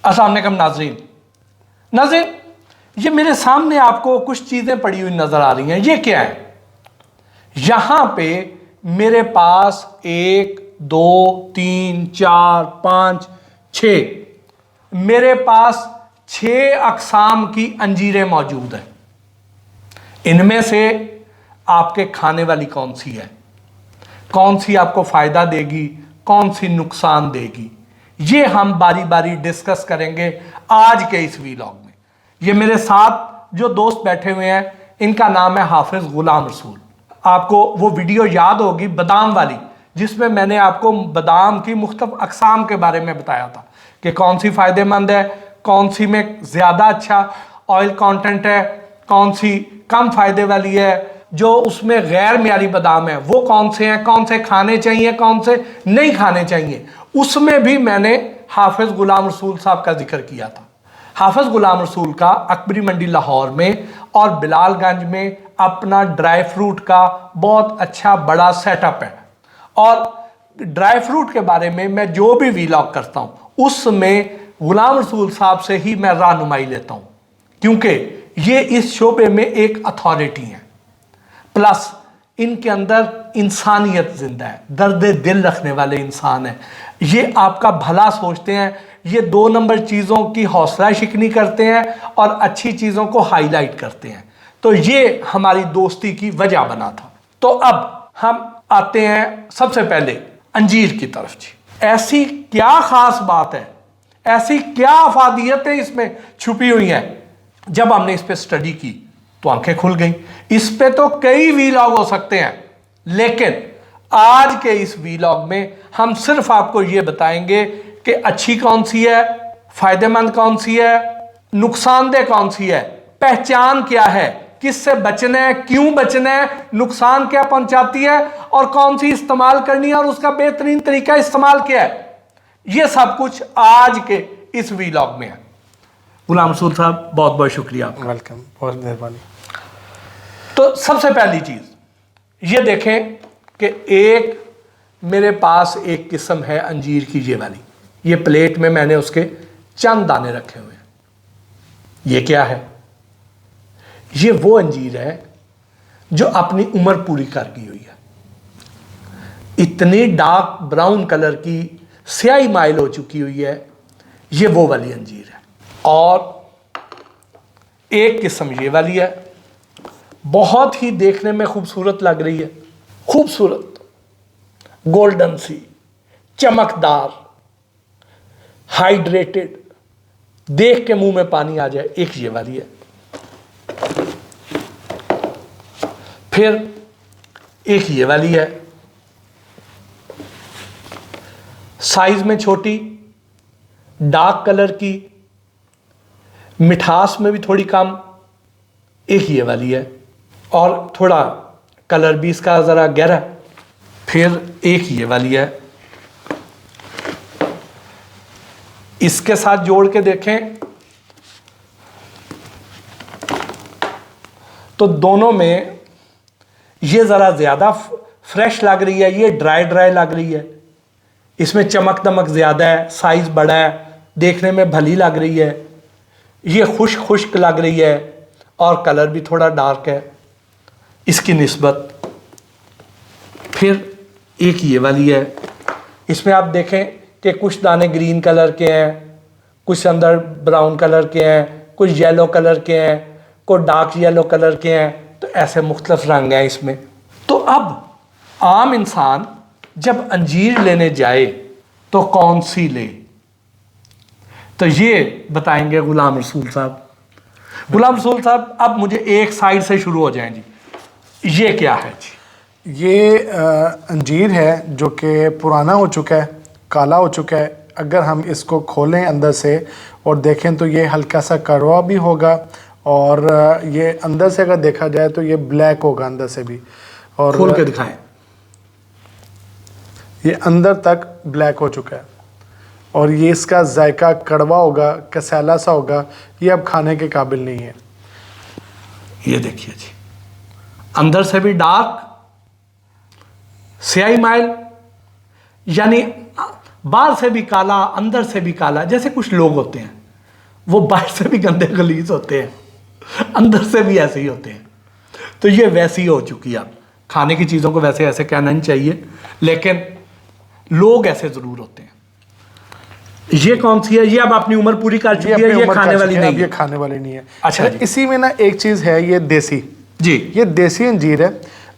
अस्सलाम वालेकुम नाज़रीन, ये मेरे सामने आपको कुछ चीज़ें पड़ी हुई नज़र आ रही हैं। ये क्या है? यहाँ पे मेरे पास 1 2 3 4 5 6 मेरे पास 6 अक़साम की अंजीरें मौजूद हैं। इनमें से आपके खाने वाली कौन सी है, कौन सी आपको फ़ायदा देगी, कौन सी नुकसान देगी, ये हम बारी बारी डिस्कस करेंगे आज के इस वीलॉग में। ये मेरे साथ जो दोस्त बैठे हुए हैं, इनका नाम है हाफिज़ गुलाम रसूल। आपको वो वीडियो याद होगी बादाम वाली, जिसमें मैंने आपको बादाम की मुख्तलिफ अक़साम के बारे में बताया था कि कौन सी फ़ायदेमंद है, कौन सी में ज़्यादा अच्छा ऑयल कंटेंट है, कौन सी कम फ़ायदे वाली है, जो उसमें गैर मियारी बादाम है वो कौन से हैं, कौन से खाने चाहिए, कौन से नहीं खाने चाहिए। उसमें भी मैंने हाफिज़ गुलाम रसूल साहब का जिक्र किया था। हाफिज़ गुलाम रसूल का अकबरी मंडी लाहौर में और बिलालगंज में अपना ड्राई फ्रूट का बहुत अच्छा बड़ा सेटअप है, और ड्राई फ्रूट के बारे में मैं जो भी वीलॉग करता हूँ उसमें गुलाम रसूल साहब से ही मैं रहनुमाई लेता हूँ, क्योंकि ये इस शोबे में एक अथॉरिटी हैं। प्लस इनके अंदर इंसानियत जिंदा है, दर्द दिल रखने वाले इंसान हैं। ये आपका भला सोचते हैं, ये 2 नंबर चीज़ों की हौसला शिकनी करते हैं और अच्छी चीज़ों को हाईलाइट करते हैं। तो ये हमारी दोस्ती की वजह बना था। तो अब हम आते हैं सबसे पहले अंजीर की तरफ। जी, ऐसी क्या ख़ास बात है, ऐसी क्या अफादियतें इसमें छुपी हुई हैं? जब हमने इस पर स्टडी की तो आंखें खुल गई। इस पे तो कई वीलॉग हो सकते हैं, लेकिन आज के इस वीलॉग में हम सिर्फ आपको ये बताएंगे कि अच्छी कौन सी है, फायदेमंद कौन सी है, नुकसानदेह कौन सी है, पहचान क्या है, किससे बचना है, क्यों बचना है, नुकसान क्या पहुंचाती है और कौन सी इस्तेमाल करनी है और उसका बेहतरीन तरीका इस्तेमाल क्या है। यह सब कुछ आज के इस वीलॉग में है। गुलाम रसूल साहब, बहुत बहुत शुक्रिया। वेलकम, बहुत मेहरबानी। तो सबसे पहली चीज़ ये देखें कि एक मेरे पास एक किस्म है अंजीर की, ये वाली। ये प्लेट में मैंने उसके चंद दाने रखे हुए हैं। ये क्या है? ये वो अंजीर है जो अपनी उम्र पूरी कर गई हुई है। इतनी डार्क ब्राउन कलर की स्याही माइल हो चुकी हुई है। ये वो वाली अंजीर है। और एक किस्म ये वाली है, बहुत ही देखने में खूबसूरत लग रही है, खूबसूरत, गोल्डन सी, चमकदार, हाइड्रेटेड, देख के मुंह में पानी आ जाए। एक ये वाली है। फिर एक ये वाली है, साइज में छोटी, डार्क कलर की, मिठास में भी थोड़ी कम। एक ये वाली है और थोड़ा कलर भी इसका ज़रा गहरा। फिर एक ये वाली है। इसके साथ जोड़ के देखें तो दोनों में ये ज़रा ज़्यादा फ्रेश लग रही है, ये ड्राई ड्राई लग रही है। इसमें चमक दमक ज़्यादा है, साइज़ बड़ा है, देखने में भली लग रही है। ये खुश्क लग रही है और कलर भी थोड़ा डार्क है इसकी निस्बत। फिर एक ये वाली है। इसमें आप देखें कि कुछ दाने ग्रीन कलर के हैं, कुछ अंदर ब्राउन कलर के हैं, कुछ येलो कलर के हैं, कुछ डार्क येलो कलर के हैं। तो ऐसे मुख्तलिफ रंग हैं इसमें। तो अब आम इंसान जब अंजीर लेने जाए तो कौन सी ले, तो ये बताएंगे गुलाम रसूल साहब। गुलाम रसूल साहब, अब मुझे एक साइड से शुरू हो जाएं जी। ये क्या है जी? ये अंजीर है जो कि पुराना हो चुका है, काला हो चुका है। अगर हम इसको खोलें अंदर से और देखें तो ये हल्का सा कड़वा भी होगा, और ये अंदर से अगर देखा जाए तो ये ब्लैक होगा अंदर से भी। और खोल के दिखाएं। ये अंदर तक ब्लैक हो चुका है और ये इसका जायका कड़वा होगा, कसैला सा होगा। ये अब खाने के काबिल नहीं है। ये देखिए जी, अंदर से भी डार्क, स्याही माइल, यानी बाहर से भी काला अंदर से भी काला। जैसे कुछ लोग होते हैं वो बाहर से भी गंदे गलीज होते हैं, अंदर से भी ऐसे ही होते हैं। तो ये वैसी हो चुकी है। अब खाने की चीज़ों को वैसे ऐसे कहना नहीं चाहिए, लेकिन लोग ऐसे ज़रूर होते हैं। ये कौन सी है? ये अब अपनी उम्र पूरी कर चुकी है, ये खाने वाली नहीं ये है। खाने वाली नहीं है। अच्छा जी। इसी में ना एक चीज़ है, ये देसी जी ये देसी अंजीर है।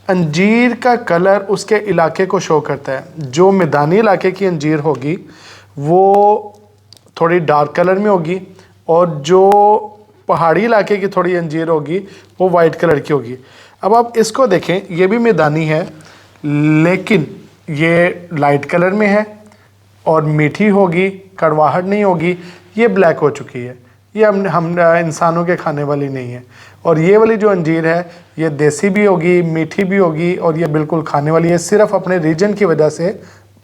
अंजीर का कलर उसके इलाके को शो करता है। जो मैदानी इलाके की अंजीर होगी वो थोड़ी डार्क कलर में होगी, और जो पहाड़ी इलाके की थोड़ी अंजीर होगी वो वाइट कलर की होगी। अब आप इसको देखें, ये भी मैदानी है लेकिन ये लाइट कलर में है और मीठी होगी, कड़वाहट नहीं होगी। ये ब्लैक हो चुकी है, ये हम इंसानों के खाने वाली नहीं है। और ये वाली जो अंजीर है ये देसी भी होगी, मीठी भी होगी, और ये बिल्कुल खाने वाली है। सिर्फ अपने रीजन की वजह से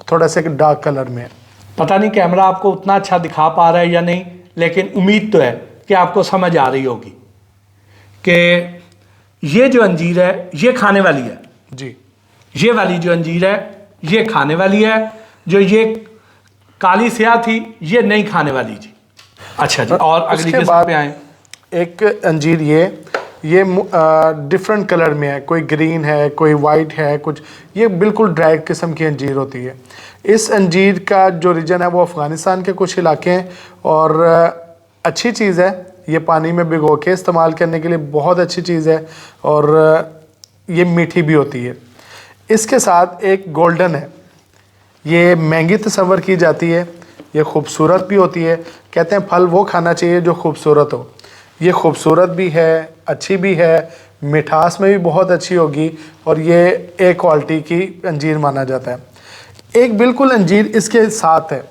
थोड़ा सा डार्क कलर में है। पता नहीं कैमरा आपको उतना अच्छा दिखा पा रहा है या नहीं, लेकिन उम्मीद तो है कि आपको समझ आ रही होगी कि ये जो अंजीर है ये खाने वाली है जी। ये वाली जो अंजीर है ये खाने वाली है। जो ये काली स्याह थी ये नहीं खाने वाली जी। अच्छा जी, और अगली किस्म पे आए। एक अंजीर ये डिफरेंट कलर में है, कोई ग्रीन है, कोई वाइट है, कुछ ये बिल्कुल ड्राई किस्म की अंजीर होती है। इस अंजीर का जो रीजन है वो अफ़गानिस्तान के कुछ इलाके हैं, और अच्छी चीज़ है। ये पानी में भिगो के इस्तेमाल करने के लिए बहुत अच्छी चीज़ है, और ये मीठी भी होती है। इसके साथ एक गोल्डन है, ये महंगी तस्वर की जाती है, ये खूबसूरत भी होती है। कहते हैं फल वो खाना चाहिए जो खूबसूरत हो। ये खूबसूरत भी है, अच्छी भी है, मिठास में भी बहुत अच्छी होगी, और ये एक क्वालिटी की अंजीर माना जाता है। एक बिल्कुल अंजीर इसके साथ है,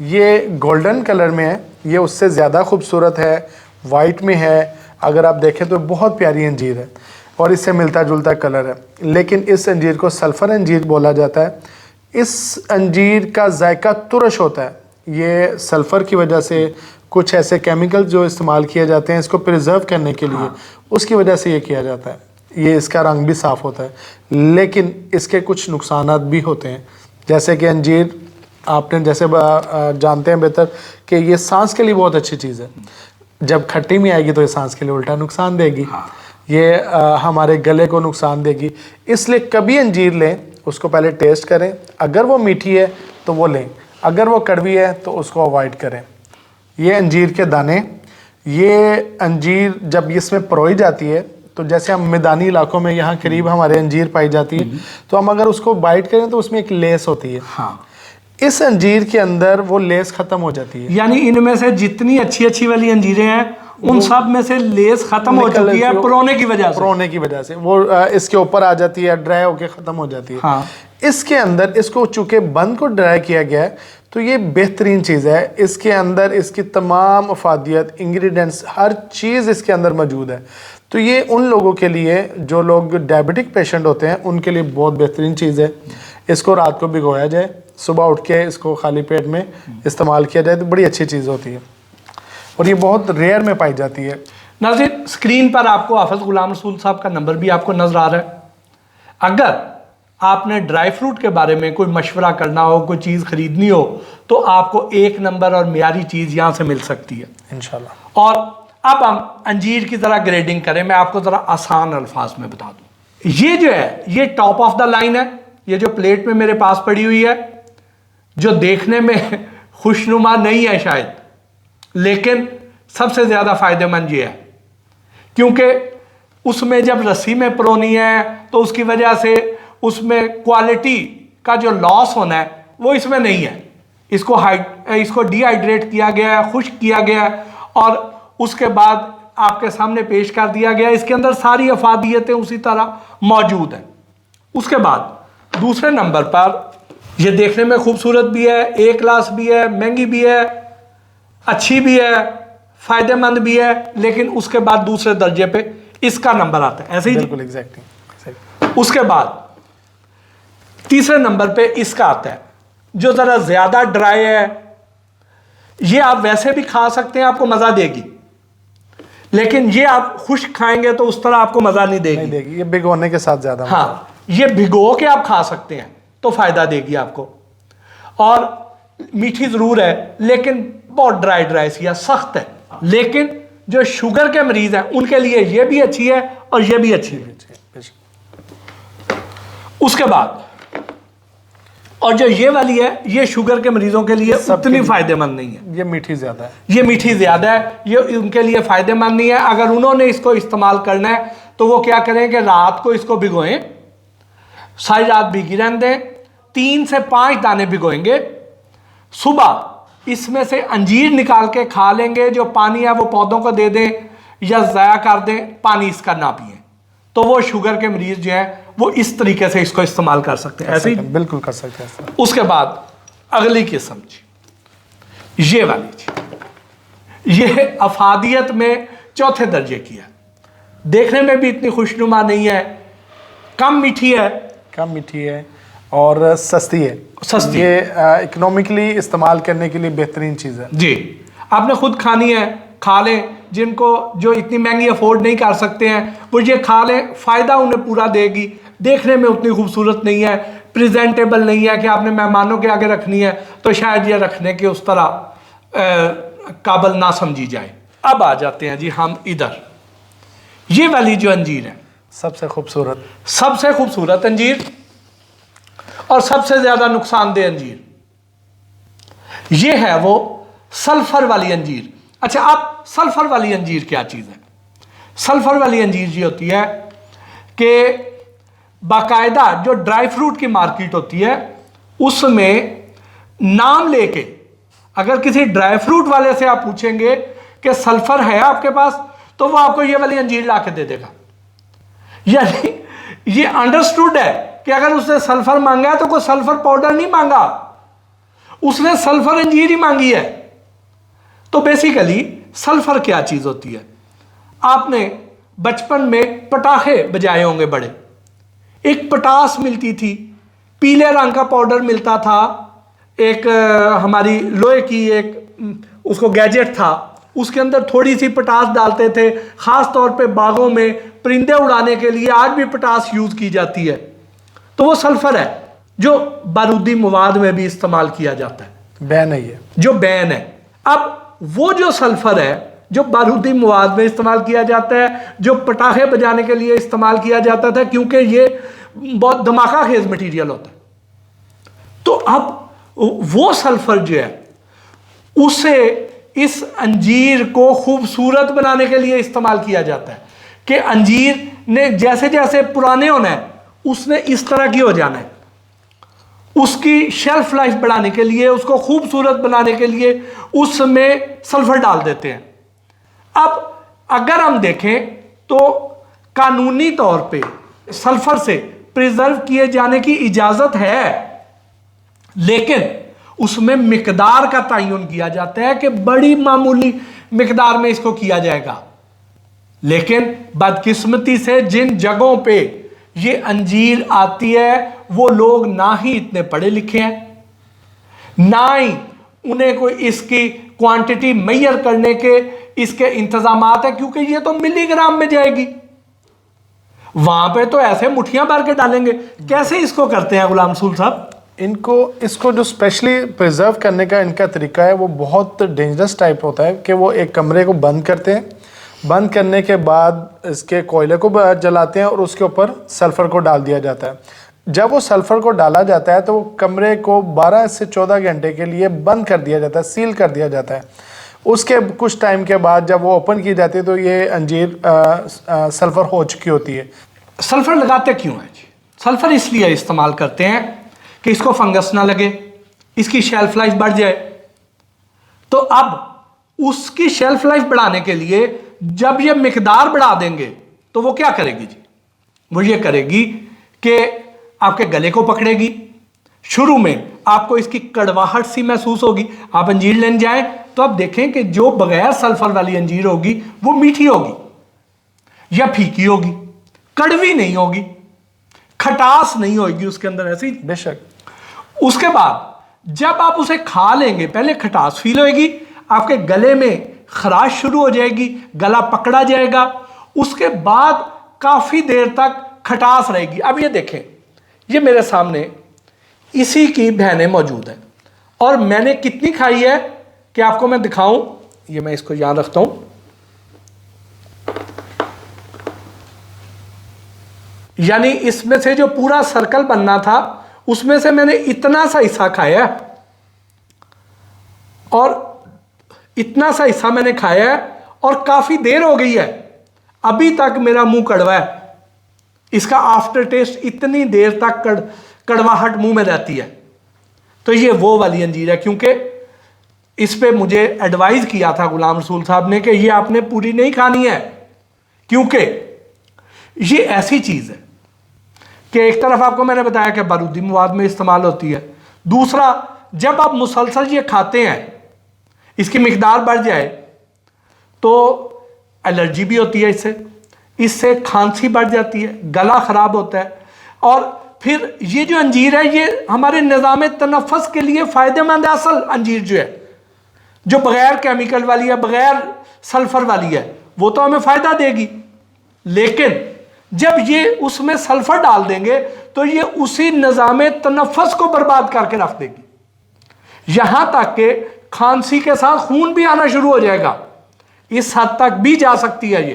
ये गोल्डन कलर में है, ये उससे ज़्यादा खूबसूरत है, वाइट में है। अगर आप देखें तो बहुत प्यारी अंजीर है और इससे मिलता जुलता कलर है, लेकिन इस अंजीर को सल्फ़र अंजीर बोला जाता है। इस अंजीर का जायका तुरश होता है। ये सल्फ़र की वजह से, कुछ ऐसे केमिकल जो इस्तेमाल किए जाते हैं इसको प्रिजर्व करने के लिए, उसकी वजह से ये किया जाता है। ये इसका रंग भी साफ़ होता है, लेकिन इसके कुछ नुकसानात भी होते हैं। जैसे कि अंजीर आपने जैसे जानते हैं बेहतर कि ये सांस के लिए बहुत अच्छी चीज़ है। जब खट्टी में आएगी तो ये सांस के लिए उल्टा नुकसान देगी। ये हमारे गले को नुकसान देगी। इसलिए कभी अंजीर लें, उसको पहले टेस्ट करें। अगर वो मीठी है तो वो लें, अगर वो कड़वी है तो उसको अवॉइड करें। ये अंजीर के दाने, ये अंजीर जब इसमें परोई जाती है तो जैसे हम मैदानी इलाकों में यहाँ करीब हमारे अंजीर पाई जाती है, तो हम अगर उसको बाइट करें तो उसमें एक लेस होती है। हाँ, इस अंजीर के अंदर वो लेस खत्म हो जाती है। यानी इनमें से जितनी अच्छी अच्छी वाली अंजीरें हैं उन सब में से लेस खत्म हो चुकी है पुरोने की वजह से। पुरोने की वजह से वो इसके ऊपर आ जाती है, ड्राई होके ख़त्म हो जाती है। हाँ। इसके अंदर इसको चूँकि बंद को ड्राई किया गया है तो ये बेहतरीन चीज़ है। इसके अंदर इसकी तमाम अफादियत, इंग्रेडिएंट्स, हर चीज़ इसके अंदर मौजूद है। तो ये उन लोगों के लिए जो लोग डायबिटिक पेशेंट होते हैं उनके लिए बहुत बेहतरीन चीज़ है। इसको रात को भिगोया जाए, सुबह उठ के इसको खाली पेट में इस्तेमाल किया जाए तो बड़ी अच्छी चीज़ होती है, और ये बहुत रेयर में पाई जाती है। नाज़रीन, स्क्रीन पर आपको हाफ़िज़ गुलाम रसूल साहब का नंबर भी आपको नज़र आ रहा है। अगर आपने ड्राई फ्रूट के बारे में कोई मशवरा करना हो, कोई चीज़ ख़रीदनी हो, तो आपको एक नंबर और मियारी चीज़ यहाँ से मिल सकती है इंशाल्लाह। और अब हम अंजीर की ज़रा ग्रेडिंग करें। मैं आपको ज़रा आसान अल्फाज में बता दूँ। ये जो है ये टॉप ऑफ द लाइन है। ये जो प्लेट में मेरे पास पड़ी हुई है, जो देखने में खुशनुमा नहीं है शायद, लेकिन सबसे ज़्यादा फ़ायदेमंद ये है, क्योंकि उसमें जब रस्सी में परोनी है तो उसकी वजह से उसमें क्वालिटी का जो लॉस होना है वो इसमें नहीं है। इसको डिहाइड्रेट किया गया है, खुश्क किया गया है, और उसके बाद आपके सामने पेश कर दिया गया। इसके अंदर सारी अफादियतें उसी तरह मौजूद हैं। उसके बाद दूसरे नंबर पर ये देखने में खूबसूरत भी है, ए क्लास भी है, महंगी भी है, अच्छी भी है, फ़ायदेमंद भी है, लेकिन उसके बाद दूसरे दर्जे पे इसका नंबर आता है। ऐसे ही बिल्कुल एग्जैक्टली। उसके बाद तीसरे नंबर पे इसका आता है, जो ज़रा ज़्यादा ड्राई है। ये आप वैसे भी खा सकते हैं, आपको मज़ा देगी, लेकिन ये आप खुश्क खाएंगे तो उस तरह आपको मज़ा नहीं देगी। ये भिगोने के साथ ज़्यादा। हाँ, ये भिगो के आप खा सकते हैं तो फ़ायदा देगी आपको। और मीठी ज़रूर है लेकिन बहुत ड्राई ड्राई सी है, सख्त है। लेकिन जो शुगर के मरीज़ हैं उनके लिए ये भी अच्छी है और ये भी अच्छी है। उसके बाद और जो ये वाली है ये शुगर के मरीजों के लिए उतनी फायदेमंद नहीं है, ये मीठी ज़्यादा है, ये मीठी ज़्यादा है, ये उनके लिए फ़ायदेमंद नहीं है। अगर उन्होंने इसको इस्तेमाल करना है तो वो क्या करें कि रात को इसको भिगोएं, सारी रात भीगी रहने दें, 3 से 5 दाने भिगोएंगे, सुबह इसमें से अंजीर निकाल के खा लेंगे, जो पानी है वो पौधों को दे दें या ज़ाया कर दें, पानी इसका ना पिए, तो वो शुगर के मरीज जो है वो इस तरीके से इसको इस्तेमाल कर सकते हैं। ऐसे ही बिल्कुल कर सकते हैं। उसके बाद अगली किस्म जी, ये वाली जी, ये अफादियत में चौथे दर्जे की है, देखने में भी इतनी खुशनुमा नहीं है, कम मीठी है और सस्ती है। सस्ती ये इकोनॉमिकली इस्तेमाल करने के लिए बेहतरीन चीज़ है जी। आपने खुद खानी है खा लें, जिनको जो इतनी महंगी अफोर्ड नहीं कर सकते हैं वो ये खा लें, फ़ायदा उन्हें पूरा देगी। देखने में उतनी खूबसूरत नहीं है, प्रेजेंटेबल नहीं है कि आपने मेहमानों के आगे रखनी है तो शायद ये रखने के उस तरह काबिल ना समझी जाए। अब आ जाते हैं जी हम इधर, ये वाली जो अंजीर है सबसे खूबसूरत अंजीर और सबसे ज़्यादा नुकसानदेह अंजीर, ये है वो सल्फर वाली अंजीर। अच्छा, अब सल्फर वाली अंजीर क्या चीज़ है? सल्फर वाली अंजीर ये होती है कि बाकायदा जो ड्राई फ्रूट की मार्केट होती है उसमें नाम लेके, अगर किसी ड्राई फ्रूट वाले से आप पूछेंगे कि सल्फर है आपके पास, तो वो आपको ये वाली अंजीर ला के दे देगा। यानी ये अंडरस्टूड है कि अगर उसने सल्फर मांगा है तो कोई सल्फर पाउडर नहीं मांगा, उसने सल्फर अंजीर ही मांगी है। तो बेसिकली सल्फर क्या चीज़ होती है? आपने बचपन में पटाखे बजाए होंगे बड़े, एक पटास मिलती थी, पीले रंग का पाउडर मिलता था, एक हमारी लोहे की एक उसको गैजेट था, उसके अंदर थोड़ी सी पटास डालते थे, ख़ास तौर पे बागों में परिंदे उड़ाने के लिए आज भी पटास यूज़ की जाती है। तो वो सल्फर है जो बारूदी मवाद में भी इस्तेमाल किया जाता है, बैन है ये, जो बैन है। अब वो जो सल्फर है जो बारूदी मवाद में इस्तेमाल किया जाता है, जो पटाखे बजाने के लिए इस्तेमाल किया जाता था, क्योंकि ये बहुत धमाका खेज मटीरियल होता है, तो अब वो सल्फर जो है उसे इस अंजीर को खूबसूरत बनाने के लिए इस्तेमाल किया जाता है कि अंजीर ने जैसे जैसे पुराने होना है उसने इस तरह की हो जाना है। उसकी शेल्फ लाइफ बढ़ाने के लिए, उसको खूबसूरत बनाने के लिए उसमें सल्फर डाल देते हैं। अब अगर हम देखें तो कानूनी तौर पे सल्फर से प्रिजर्व किए जाने की इजाज़त है, लेकिन उसमें मिकदार का तयन किया जाता है कि बड़ी मामूली मिकदार में इसको किया जाएगा। लेकिन बदकिस्मती से जिन जगहों पे ये अंजीर आती है वो लोग ना ही इतने पढ़े लिखे हैं, ना ही उन्हें कोई इसकी क्वांटिटी मेजर करने के इसके इंतजामात है, क्योंकि ये तो मिलीग्राम में जाएगी, वहां पे तो ऐसे मुठियां भर के डालेंगे। कैसे इसको करते हैं गुलाम रसूल साहब? इसको जो स्पेशली प्रिजर्व करने का इनका तरीका है वो बहुत डेंजरस टाइप होता है कि वो एक कमरे को बंद करते हैं, बंद करने के बाद इसके कोयले को जलाते हैं और उसके ऊपर सल्फ़र को डाल दिया जाता है। जब वो सल्फ़र को डाला जाता है तो वो कमरे को 12 से 14 घंटे के लिए बंद कर दिया जाता है, सील कर दिया जाता है। उसके कुछ टाइम के बाद जब वो ओपन की जाती है तो ये अंजीर सल्फ़र हो चुकी होती है। सल्फ़र लगाते क्यों है जी? सल्फ़र इसलिए इस्तेमाल करते हैं कि इसको फंगस ना लगे, इसकी शेल्फ लाइफ बढ़ जाए। तो अब उसकी शेल्फ लाइफ बढ़ाने के लिए जब ये मिकदार बढ़ा देंगे तो वो क्या करेगी जी? वो ये करेगी कि आपके गले को पकड़ेगी। शुरू में आपको इसकी कड़वाहट सी महसूस होगी। आप अंजीर लेने जाएं तो आप देखें कि जो बगैर सल्फर वाली अंजीर होगी वो मीठी होगी या फीकी होगी, कड़वी नहीं होगी, खटास नहीं होगी उसके अंदर, ऐसी बेशक। उसके बाद जब आप उसे खा लेंगे पहले खटास फील होगी, आपके गले में खराश शुरू हो जाएगी, गला पकड़ा जाएगा, उसके बाद काफ़ी देर तक खटास रहेगी। अब ये देखें, ये मेरे सामने इसी की बहनें मौजूद हैं और मैंने कितनी खाई है कि आपको मैं दिखाऊं, ये मैं इसको याद रखता हूं, यानी इसमें से जो पूरा सर्कल बनना था उसमें से मैंने इतना सा हिस्सा खाया है, और इतना सा हिस्सा मैंने खाया है, और काफी देर हो गई है, अभी तक मेरा मुंह कड़वा है। इसका आफ्टर टेस्ट इतनी देर तक कड़वाहट मुंह में रहती है। तो ये वो वाली अंजीर है, क्योंकि इस पे मुझे एडवाइस किया था गुलाम रसूल साहब ने कि ये आपने पूरी नहीं खानी है, क्योंकि ये ऐसी चीज है कि एक तरफ आपको मैंने बताया कि बारूदी मवाद में इस्तेमाल होती है, दूसरा जब आप मुसलसल ये खाते हैं, इसकी मिकदार बढ़ जाए तो एलर्जी भी होती है, इससे खांसी बढ़ जाती है, गला खराब होता है। और फिर ये जो अंजीर है ये हमारे निज़ाम तनफ़्फ़ुस के लिए फ़ायदेमंद है। असल अंजीर जो है, जो बग़ैर केमिकल वाली है, बग़ैर सल्फ़र वाली है, वो तो हमें फ़ायदा देगी, लेकिन जब ये उसमें सल्फ़र डाल देंगे तो ये उसी निज़ाम तनफ़्फ़ुस को बर्बाद करके रख देगी। यहाँ तक कि खांसी के साथ खून भी आना शुरू हो जाएगा, इस हद तक भी जा सकती है ये।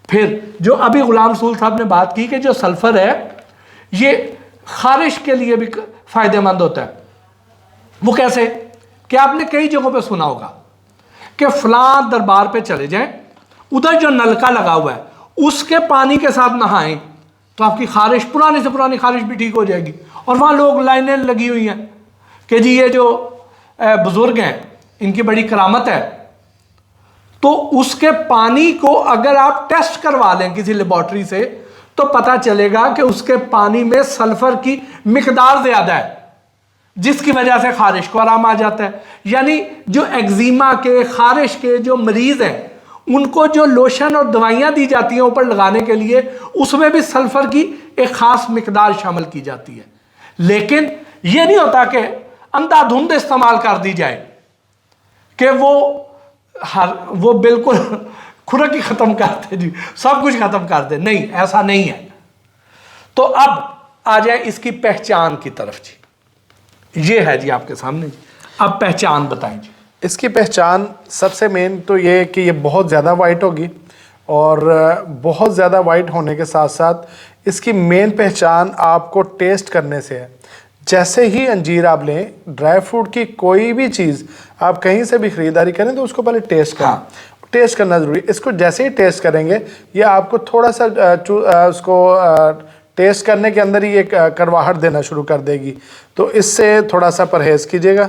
फिर जो अभी गुलाम रसूल साहब ने बात की कि जो सल्फ़र है ये खारिश के लिए भी फ़ायदेमंद होता है। वो कैसे कि आपने कई जगहों पे सुना होगा कि फ़लाँ दरबार पे चले जाएं, उधर जो नलका लगा हुआ है उसके पानी के साथ नहाएं तो आपकी खारिश, पुरानी से पुरानी खारिश भी ठीक हो जाएगी। और वहाँ लोग लाइनें लगी हुई हैं कि जी ये जो बुज़ुर्ग हैं इनकी बड़ी करामत है, तो उसके पानी को अगर आप टेस्ट करवा लें किसी लेबॉर्ट्री से तो पता चलेगा कि उसके पानी में सल्फर की मिकदार ज़्यादा है, जिसकी वजह से खारिश को आराम आ जाता है। यानी जो एक्जिमा के, खारिश के जो मरीज़ हैं उनको जो लोशन और दवाइयाँ दी जाती हैं ऊपर लगाने के लिए, उसमें भी सल्फर की एक ख़ास मिकदार शामिल की जाती है। लेकिन यह नहीं होता कि अंधाधुंध इस्तेमाल कर दी जाए कि वो बिल्कुल खुराक ही ख़त्म कर दे, जी सब कुछ ख़त्म कर दे, नहीं, ऐसा नहीं है। तो अब आ जाए इसकी पहचान की तरफ जी। ये है जी आपके सामने जी, अब पहचान बताएं जी। इसकी पहचान सबसे मेन तो ये है कि ये बहुत ज़्यादा वाइट होगी, और बहुत ज़्यादा वाइट होने के साथ साथ इसकी मेन पहचान आपको टेस्ट करने से है। जैसे ही अंजीर आप लें, ड्राई फ्रूट की कोई भी चीज़ आप कहीं से भी ख़रीदारी करें तो उसको पहले टेस्ट करें। हाँ। टेस्ट करना ज़रूरी है। इसको जैसे ही टेस्ट करेंगे ये आपको थोड़ा सा उसको टेस्ट करने के अंदर ही एक कड़वाहट देना शुरू कर देगी, तो इससे थोड़ा सा परहेज़ कीजिएगा।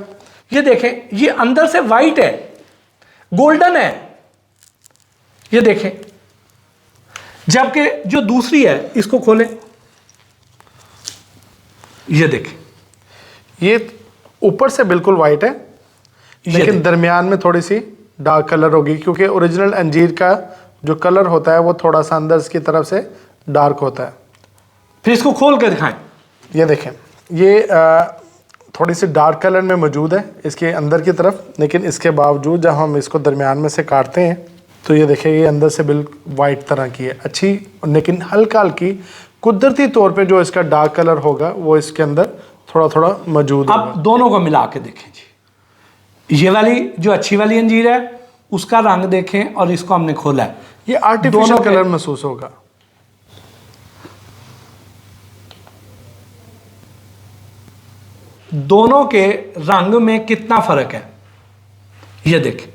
ये देखें, ये अंदर से वाइट है, गोल्डन है, ये देखें। जबकि जो दूसरी है, इसको खोलें, ये देखें, ये ऊपर से बिल्कुल वाइट है, लेकिन दरमियान में थोड़ी सी डार्क कलर होगी, क्योंकि ओरिजिनल अंजीर का जो कलर होता है वो थोड़ा सा अंदर की तरफ से डार्क होता है। फिर इसको खोल कर दिखाएं। ये देखें, ये थोड़ी सी डार्क कलर में मौजूद है इसके अंदर की तरफ, लेकिन इसके बावजूद जब हम इसको दरमियान में से काटते हैं तो ये देखें, ये अंदर से बिल्कुल वाइट तरह की है, अच्छी, लेकिन हल्का हल्की कुदरती तौर पे जो इसका डार्क कलर होगा वो इसके अंदर थोड़ा थोड़ा मौजूद होगा। अब दोनों को मिला के देखें जी। ये वाली जो अच्छी वाली अंजीर है उसका रंग देखें, और इसको हमने खोला है, ये आर्टिफिशियल कलर महसूस होगा। दोनों के रंग में कितना फर्क है ये देखें।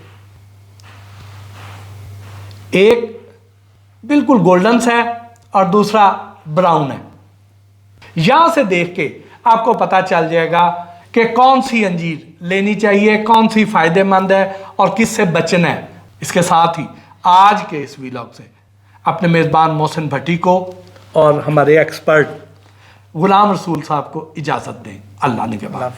एक बिल्कुल गोल्डन सा है और दूसरा ब्राउन है। यहां से देख के आपको पता चल जाएगा कि कौन सी अंजीर लेनी चाहिए, कौन सी फायदेमंद है और किससे बचना है। इसके साथ ही आज के इस व्लॉग से अपने मेज़बान मोहसिन भट्टी को और हमारे एक्सपर्ट गुलाम रसूल साहब को इजाज़त दें। अल्लाह ने के बाद।